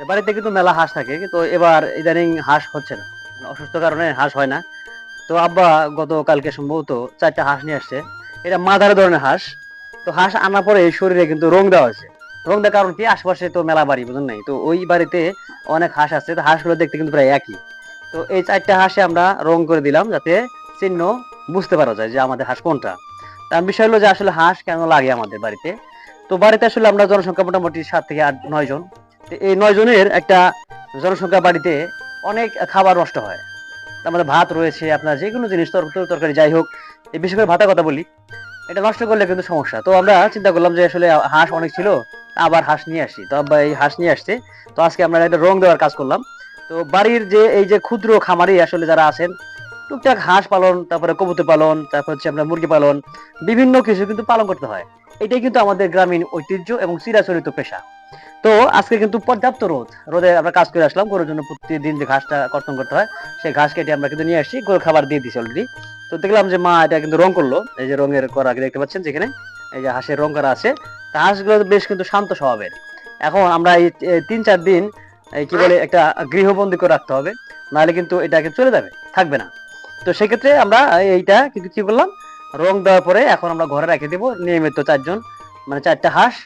বাড়িতে কিন্তু মেলা হাঁস থাকে, কিন্তু এবার ইদানিং হাঁস হচ্ছে না, মানে অসুস্থ কারণে হাঁস হয় না। তো আব্বা গতকালকে সম্ভবত 4টা হাঁস নিয়ে আসছে। এটা মাদার ধরনের হাঁস। তো হাঁস আনার পরে শরীরে কিন্তু রং দেওয়া হয়েছে। রং দেওয়ার কারণ কি, আশেপাশে তো মেলা বাড়ি বুঝুন নাই, তো ওই বাড়িতে অনেক হাঁস আছে, তো হাঁসগুলো দেখতে কিন্তু প্রায় একই। তো এই 4টা হাঁসে আমরা রং করে দিলাম, যাতে চিহ্ন বুঝতে পারা যায় যে আমাদের হাঁস কোনটা। তার বিষয় হলো যে আসলে হাঁস কেন লাগে আমাদের বাড়িতে। তো বাড়িতে আসলে আমরা জনসংখ্যা মোটামুটি 7 থেকে 9 জন। তো এই 9 জনের একটা জনসংখ্যা বাড়িতে অনেক খাবার নষ্ট হয়। তার মধ্যে ভাত রয়েছে, আপনার যে কোনো জিনিস তরকারি যাই হোক, এই বিশেষ করে ভাতের কথা বলি, এটা নষ্ট করলে কিন্তু সমস্যা। তো আমরা চিন্তা করলাম যে আসলে হাঁস অনেক ছিল, আবার হাঁস নিয়ে আসি। তো আব্বা এই হাঁস নিয়ে আসছে। তো আজকে আমরা একটা রং দেওয়ার কাজ করলাম। তো বাড়ির যে এই যে ক্ষুদ্র খামারি আসলে যারা আছেন, টুকটাক হাঁস পালন, তারপরে কবুতর পালন, তারপর হচ্ছে আপনার মুরগি পালন, বিভিন্ন কিছু কিন্তু পালন করতে হয়। এটাই কিন্তু আমাদের গ্রামীণ ঐতিহ্য এবং চিরাচরিত পেশা। তো আজকে কিন্তু পর্যাপ্ত রোদে আমরা কাজ করে আসলাম। গরুর জন্য প্রতিদিন যে ঘাসটা কর্তন করতে হয়, সেই ঘাস কেটে আমরা কিন্তু নিয়ে আসছি, গরু খাবার দিয়ে দিছি অলরেডি। তো দেখলাম যে মা এটা কিন্তু রং করলো, এই যে রঙের করা দেখতে পাচ্ছেন যেখানে এই যে হাঁসের রং করা আছে। তা হাঁসগুলো বেশ কিন্তু শান্ত স্বভাবের। এখন আমরা এই 3-4 দিন এই কি বলে একটা গৃহবন্দী করে রাখতে হবে, নাহলে কিন্তু এটা কিন্তু চলে যাবে, থাকবে না। তো সেক্ষেত্রে আমরা এইটা কিন্তু কি করলাম, রং দেওয়ার পরে এখন আমরা ঘরে রেখে দেবো। নিয়মিত 4 জন, মানে 4টা হাঁস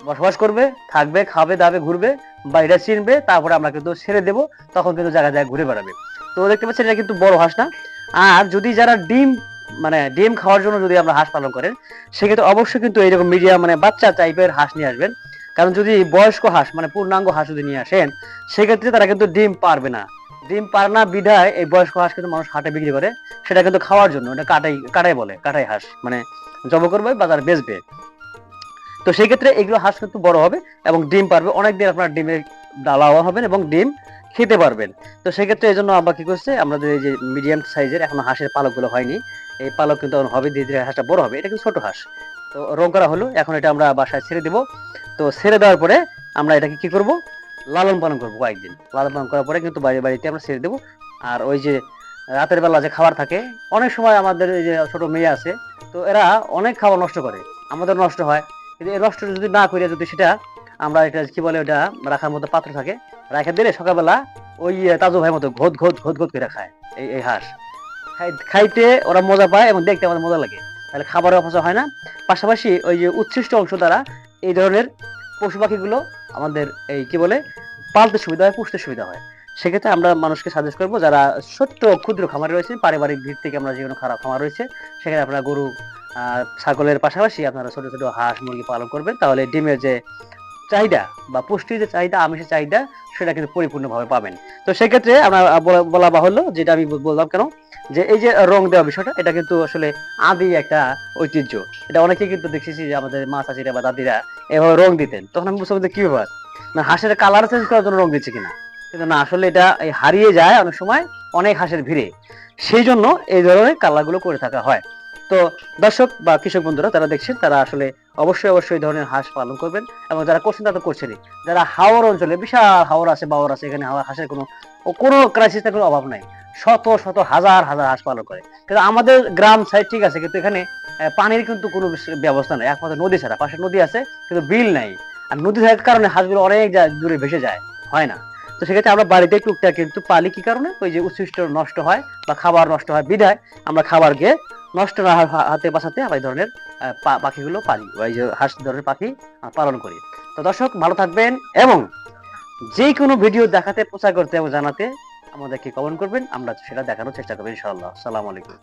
বসবাস করবে, থাকবে, খাবে দাবে, ঘুরবে, বাড়িটা চিনবে, তারপরে আমরা কিন্তু ছেড়ে দেবো। তখন কিন্তু জায়গায় জায়গায় ঘুরে বেড়াবে। তো দেখতে পাচ্ছেন এটা কিন্তু বড় হাঁস না। আর যদি যারা ডিম, মানে ডিম খাওয়ার জন্য যদি আমরা হাঁস পালন করেন, সেক্ষেত্রে অবশ্যই কিন্তু এইরকম মিডিয়াম মানে বাচ্চা টাইপের হাঁস নিয়ে আসবেন। কারণ যদি বয়স্ক হাঁস মানে পূর্ণাঙ্গ হাঁস যদি নিয়ে আসেন, সেক্ষেত্রে তারা কিন্তু ডিম পারবে না। ডিম পারে না বিধায় এই বয়স্ক হাঁস কিন্তু মানুষ হাটে বিক্রি করে, সেটা কিন্তু খাওয়ার জন্য। এটা কাটাই কাটাই বলে, কাটাই হাঁস, মানে জব করবে, বাজারে বেচবে। তো সেই ক্ষেত্রে এগুলো হাঁস কিন্তু বড় হবে এবং ডিম পারবে অনেকদিন, আপনার ডিমের লাভবান হবেন এবং ডিম খেতে পারবেন। তো সেক্ষেত্রে এই জন্য আব্বা কি করছে, আমাদের এই যে মিডিয়াম সাইজের এখনো হাঁসের পালকগুলো হয়নি, এই পালক কিন্তু এখন হবে, ধীরে ধীরে হাঁসটা বড় হবে। এটা কিন্তু ছোট হাঁস। তো রং করা হলো, এখন এটা আমরা বাসায় ছেড়ে দিব। তো ছেড়ে দেওয়ার পরে আমরা এটাকে কি করব, লালন পালন করবো কয়েকদিন। লালন পালন করার পরে কিন্তু বাড়ি বাড়িতে আমরা ছেড়ে দেবো। আর ওই যে রাতের বেলা যে খাবার থাকে, অনেক সময় আমাদের এই যে ছোট মেয়ে আছে, তো এরা অনেক খাবার নষ্ট করে, আমাদের নষ্ট হয়। কিন্তু এই নষ্ট যদি না করে, যদি সেটা আমরা এটা কি বলে, ওটা রাখার মতো পাত্র থাকে, রাখা দিলে সকালবেলা ওই তাজু ভাই মতো ঘোদ ঘোদ ঘোদ ঘোদ করে খায়। এই হাঁস খাইতে ওরা মজা পায় এবং দেখতে আমাদের মজা লাগে। তাহলে খাবারের অপচয় হয় না। পাশাপাশি ওই যে উচ্ছিষ্ট অংশ দ্বারা এই ধরনের পশু পাখিগুলো আমাদের এই কি বলে পালতে সুবিধা হয়, পুষতে সুবিধা হয়। সেক্ষেত্রে আমরা মানুষকে সাজেস্ট করবো, যারা ছোট্ট ক্ষুদ্র খামার রয়েছে, পারিবারিক ভিত্তিক থেকে আমরা যে কোনো খারাপ খামার রয়েছে, সেখানে আপনারা গরু ছাগলের পাশাপাশি আপনারা ছোট ছোট হাঁস মুরগি পালন করবেন, তাহলে ডিমের যে চাহিদা বা পুষ্টির যে চাহিদা, আমিষের চাহিদা, সেটা কিন্তু পরিপূর্ণভাবে পাবেন। তো সেক্ষেত্রে আমরা বলা বাহুল্য, যেটা আমি বললাম কেন, যে এই যে রং দেওয়া বিষয়টা, এটা কিন্তু আসলে আদি একটা ঐতিহ্য। এটা অনেকে কিন্তু দেখেছি যে আমাদের মা চাচিরা বা দাদিরা এভাবে রং দিতেন, তখন আমি বুঝতে পারছি কি ব্যাপার, না হাঁসের কালার চেঞ্জ করার জন্য রং দিচ্ছে কিনা। কিন্তু না, আসলে এটা হারিয়ে যায় অনেক সময় অনেক হাঁসের ভিড়ে, সেই জন্য এই ধরনের কালার গুলো করে থাকা হয়। তো দর্শক বা কৃষক বন্ধুরা যারা দেখছেন, তারা আসলে অবশ্যই অবশ্যই এই ধরনের হাঁস পালন করবেন। এবং যারা করছেন তারা তো করছেনই। যারা হাওর অঞ্চলে, বিশাল হাওর আছে, বাওর আছে, এখানে হাঁসের কোনো ক্রাইসিসের কোনো অভাব নাই। শত শত হাজার হাজার হাঁস পালন করে। কিন্তু আমাদের গ্রাম সাইড ঠিক আছে, কিন্তু এখানে পানির কিন্তু কোনো ব্যবস্থা নেই, একমাত্র নদী ছাড়া। পাশে নদী আছে কিন্তু বিল নাই। আর নদী থাকার কারণে হাঁসগুলো অনেক দূরে ভেসে যায়, হয় না। তো সেক্ষেত্রে আমরা বাড়িতে টুকটাক কিন্তু পালি, কি কারণে, ওই যে উচ্ছিষ্ট নষ্ট হয় বা খাবার নষ্ট হয় বিধায় আমরা খাবারকে নষ্ট না হাতে বাঁচাতে আমরা এই ধরনের পাখিগুলো পালি, বা এই যে হাঁস ধরনের পাখি পালন করি। তো দর্শক ভালো থাকবেন, এবং যে কোনো ভিডিও দেখাতে, প্রচার করতে এবং জানাতে আমাদেরকে কমেন্ট করবেন, আমরা সেটা দেখানোর চেষ্টা করবো ইনশাআল্লাহ। আসসালামু আলাইকুম।